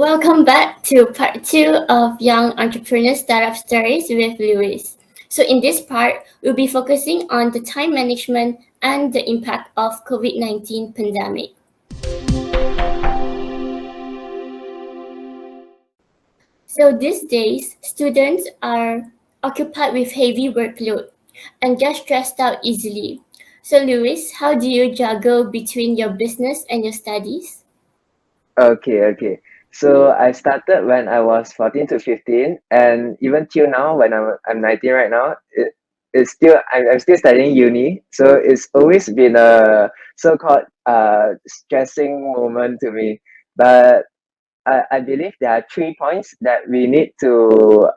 welcome back to part two of Young Entrepreneur Startup Stories with Lewis. So, in this part, we'll be focusing on the time management and the impact of COVID-19 pandemic. So, these days, students are occupied with heavy workload and get stressed out easily. So, Lewis, how do you juggle between your business and your studies? Okay. So I started when I was 14 to 15, and even till now, when I'm 19 right now, it's still I'm still studying uni. So it's always been a so-called stressing moment to me. But I believe there are 3 points that we need to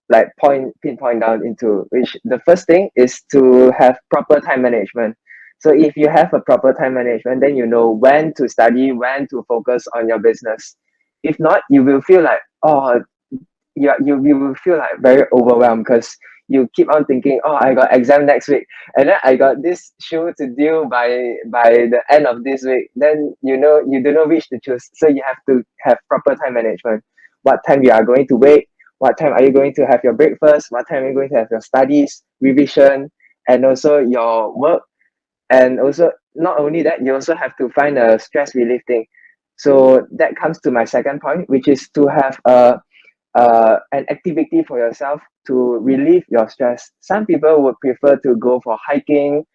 like pinpoint down into, which the first thing is to have proper time management. So if you have a proper time management, then you know when to study, when to focus on your business. If not, you will feel like, you will feel like very overwhelmed because you keep on thinking, oh, I got exam next week, and then I got this shoe to do by the end of this week. Then you don't know which to choose, so you have to have proper time management. What time you are going to wake, what time are you going to have your breakfast, what time are you going to have your studies, revision, and also your work. And also, not only that, you also have to find a stress relief thing. So that comes to my second point, which is to have an activity for yourself to relieve your stress. Some people would prefer to go for hiking,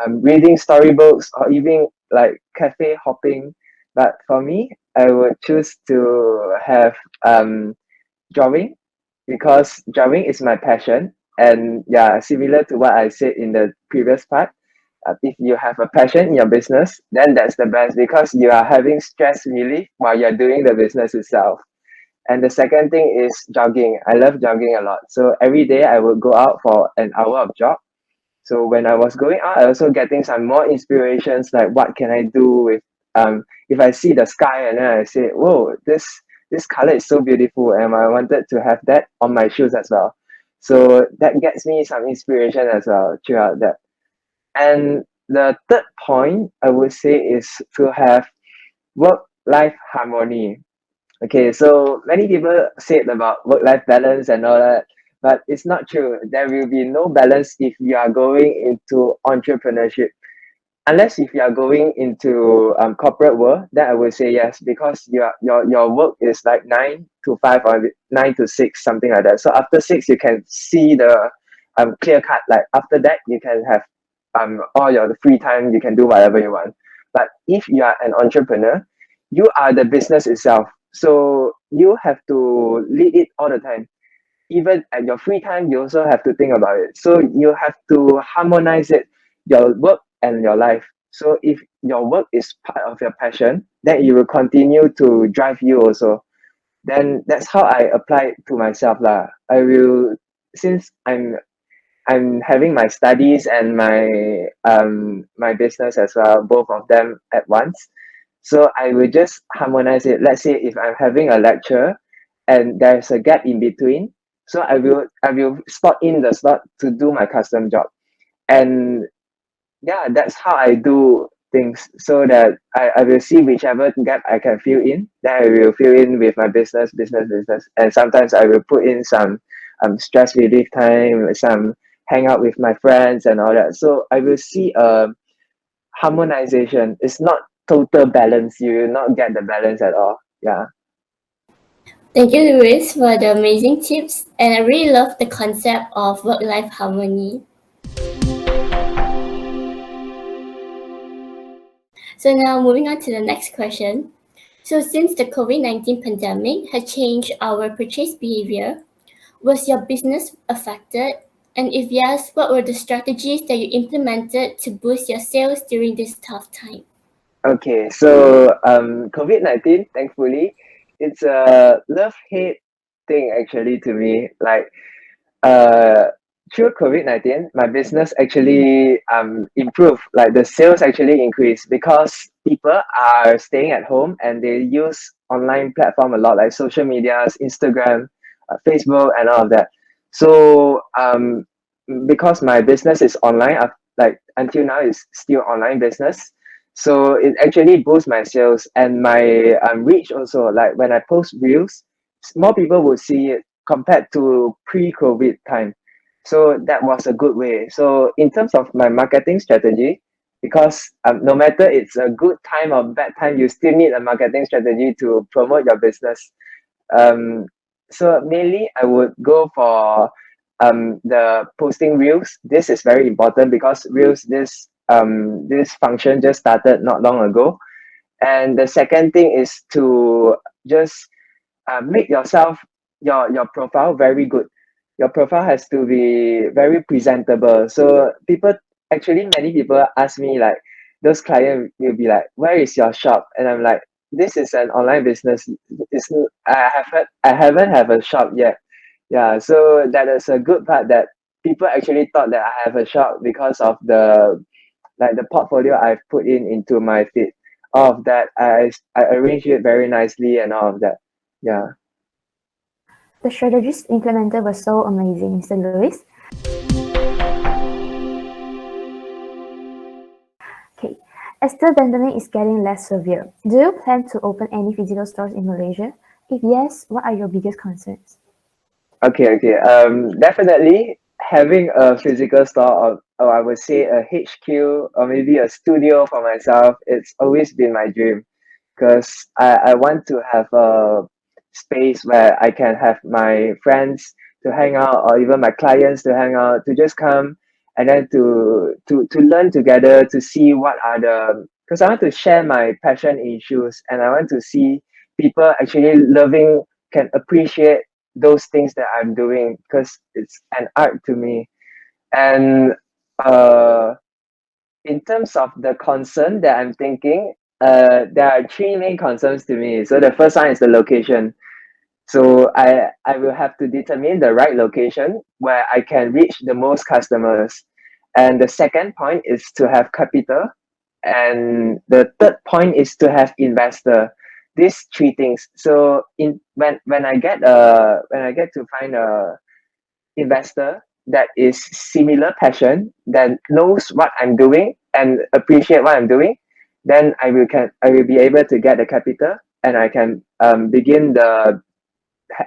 reading storybooks, or even like cafe hopping. But for me, I would choose to have drawing, because drawing is my passion. And yeah, similar to what I said in the previous part, if you have a passion in your business, then that's the best, because you are having stress relief while you're doing the business itself. And the second thing is jogging. I love jogging a lot. So every day I would go out for an hour of jog. So when I was going out, I also getting some more inspirations, like what can I do with if I see the sky and then I say, whoa, this color is so beautiful, and I wanted to have that on my shoes as well. So that gets me some inspiration as well throughout that. And the third point I would say is to have work-life harmony. Okay, so many people said about work-life balance and all that, but it's not true. There will be no balance if you are going into entrepreneurship. Unless if you are going into corporate world, then I would say yes, because your work is like 9 to 5 or 9 to 6, something like that. So after 6, you can see the clear cut. Like after that, you can have all your free time. You can do whatever you want. But if you are an entrepreneur, you are the business itself. So you have to lead it all the time. Even at your free time, you also have to think about it. So you have to harmonize it, your work and your life. So if your work is part of your passion, then it will continue to drive you also. Then that's how I apply it to myself lah. I will, since I'm having my studies and my business as well, both of them at once. So I will just harmonize it. Let's say if I'm having a lecture and there's a gap in between, so I will slot in the slot to do my custom job. And yeah, that's how I do things, so that I will see whichever gap I can fill in, then I will fill in with my business. And sometimes I will put in some stress relief time, some hang out with my friends and all that. So I will see harmonization. It's not total balance. You will not get the balance at all. Yeah. Thank you, Lewis, for the amazing tips, and I really love the concept of work-life harmony. So now moving on to the next question. So since the COVID-19 pandemic has changed our purchase behavior, was your business affected? And if yes, what were the strategies that you implemented to boost your sales during this tough time? Okay, so COVID-19, thankfully, it's a love-hate thing actually to me. Like uh through COVID-19, my business actually improved. Like the sales actually increased because people are staying at home and they use online platform a lot, like social medias, Instagram, Facebook, and all of that. So because my business is online, like until now it's still online business. So it actually boosts my sales and my reach also. Like when I post reels, more people would see it compared to pre-COVID time. So that was a good way. So in terms of my marketing strategy, because no matter it's a good time or bad time, you still need a marketing strategy to promote your business. um so mainly I would go for the posting reels. This is very important because reels, this function just started not long ago. And the second thing is to just make yourself, your profile very good. Your profile has to be very presentable. So people, actually many people ask me like, those clients will be like, where is your shop? And I'm like, this is an online business. It's I haven't have a shop yet. Yeah, so that is a good part, that people actually thought that I have a shop because of the, like, the portfolio I've put in into my feed. All of that, I arranged it very nicely and all of that. Yeah. The strategies implemented were so amazing, Mr. Lewis. Okay, as the pandemic is getting less severe, do you plan to open any physical stores in Malaysia? If yes, what are your biggest concerns? Okay. Definitely having a physical store, or I would say a HQ or maybe a studio for myself. It's always been my dream, because I want to have a space where I can have my friends to hang out, or even my clients to hang out, to just come and then to learn together, to see what are the, because I want to share my passion in shoes, and I want to see people actually loving, can appreciate those things that I'm doing, because it's an art to me. And uh in terms of the concern that I'm thinking, there are three main concerns to me. So the first one is the location. So I will have to determine the right location where I can reach the most customers. And the second point is to have capital. And the third point is to have investor. These three things. So in when I get to find a investor that is similar passion, that knows what I'm doing and appreciate what I'm doing, then I will be able to get the capital, and I can begin the,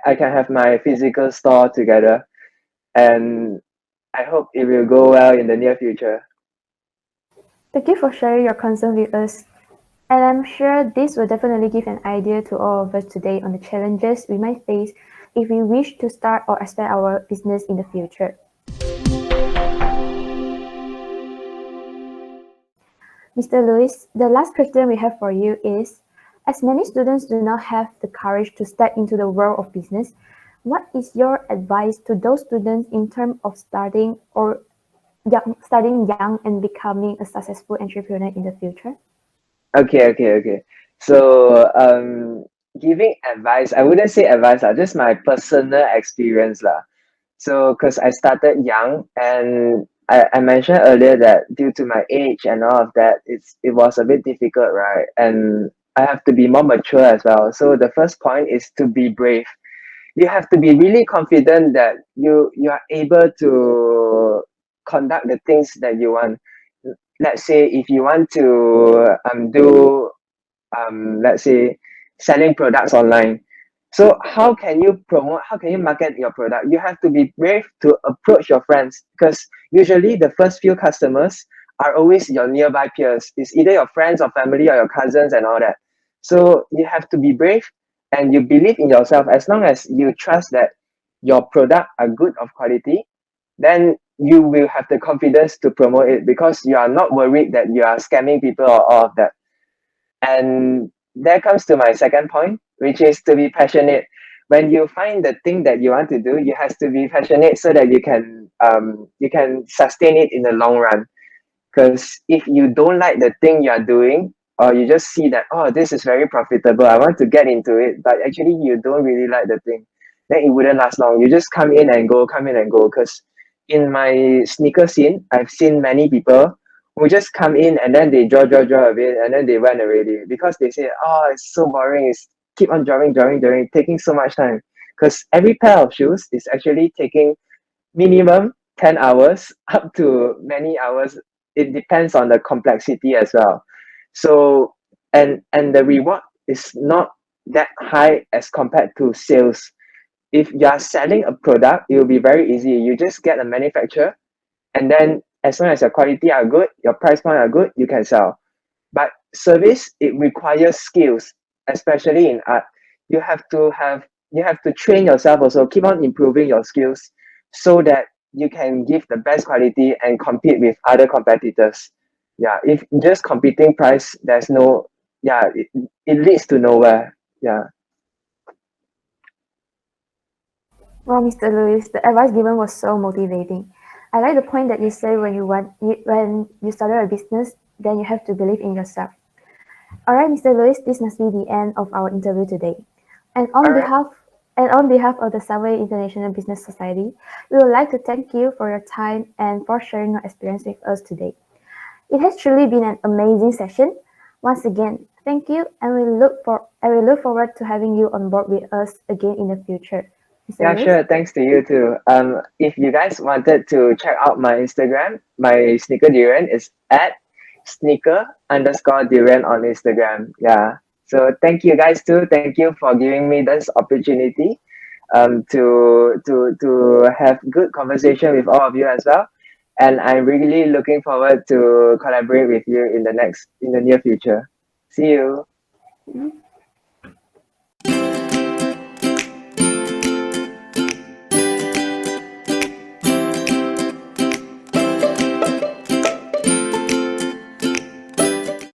I can have my physical store together, and I hope it will go well in the near future. Thank you for sharing your concern with us. And I'm sure this will definitely give an idea to all of us today on the challenges we might face if we wish to start or expand our business in the future. Mr. Lewis, the last question we have for you is, as many students do not have the courage to step into the world of business, what is your advice to those students in terms of starting young and becoming a successful entrepreneur in the future? Okay. So giving advice, I wouldn't say advice lah, just my personal experience lah. So, because I started young, and I mentioned earlier that due to my age and all of that, it was a bit difficult, right? And I have to be more mature as well. So the first point is to be brave. You have to be really confident that you are able to conduct the things that you want. Let's say if you want to do let's say selling products online. So how can you promote, how can you market your product? You have to be brave to approach your friends, because usually the first few customers are always your nearby peers. It's either your friends or family or your cousins and all that. So you have to be brave, and you believe in yourself. As long as you trust that your product are good of quality, then you will have the confidence to promote it, because you are not worried that you are scamming people or all of that. And that comes to my second point, which is to be passionate. When you find the thing that you want to do, you have to be passionate so that you can sustain it in the long run. Because if you don't like the thing you are doing, or you just see that, oh, this is very profitable, I want to get into it, but actually you don't really like the thing, then it wouldn't last long. You just come in and go, come in and go. Because in my sneaker scene, I've seen many people who just come in and then they draw a bit and then they went already, because they say, oh, it's so boring. It's keep on drawing, taking so much time. Because every pair of shoes is actually taking minimum 10 hours up to many hours. It depends on the complexity as well. So and the reward is not that high as compared to sales. If you are selling a product, it will be very easy. You just get a manufacturer, and then as long as your quality are good, your price point are good, you can sell. But service, it requires skills, especially in art. You have to have you have to train yourself also, keep on improving your skills so that you can give the best quality and compete with other competitors. Yeah, if just competing price, there's no, yeah, it leads to nowhere. Yeah. Well, Mr. Lewis, the advice given was so motivating. I like the point that you say when you started a business, then you have to believe in yourself. All right, Mr. Lewis, this must be the end of our interview today. And All on right. behalf and on behalf of the Subway International Business Society, we would like to thank you for your time and for sharing your experience with us today. It has truly been an amazing session. Once again, thank you, and we look forward to having you on board with us again in the future. Mr. Yeah, Lewis? sure. Thanks to you too. If you guys wanted to check out my Instagram, my sneaker durian is at sneaker underscore durian on Instagram. Yeah. So thank you guys too. Thank you for giving me this opportunity to have good conversation with all of you as well. And I'm really looking forward to collaborate with you in the near future. See you.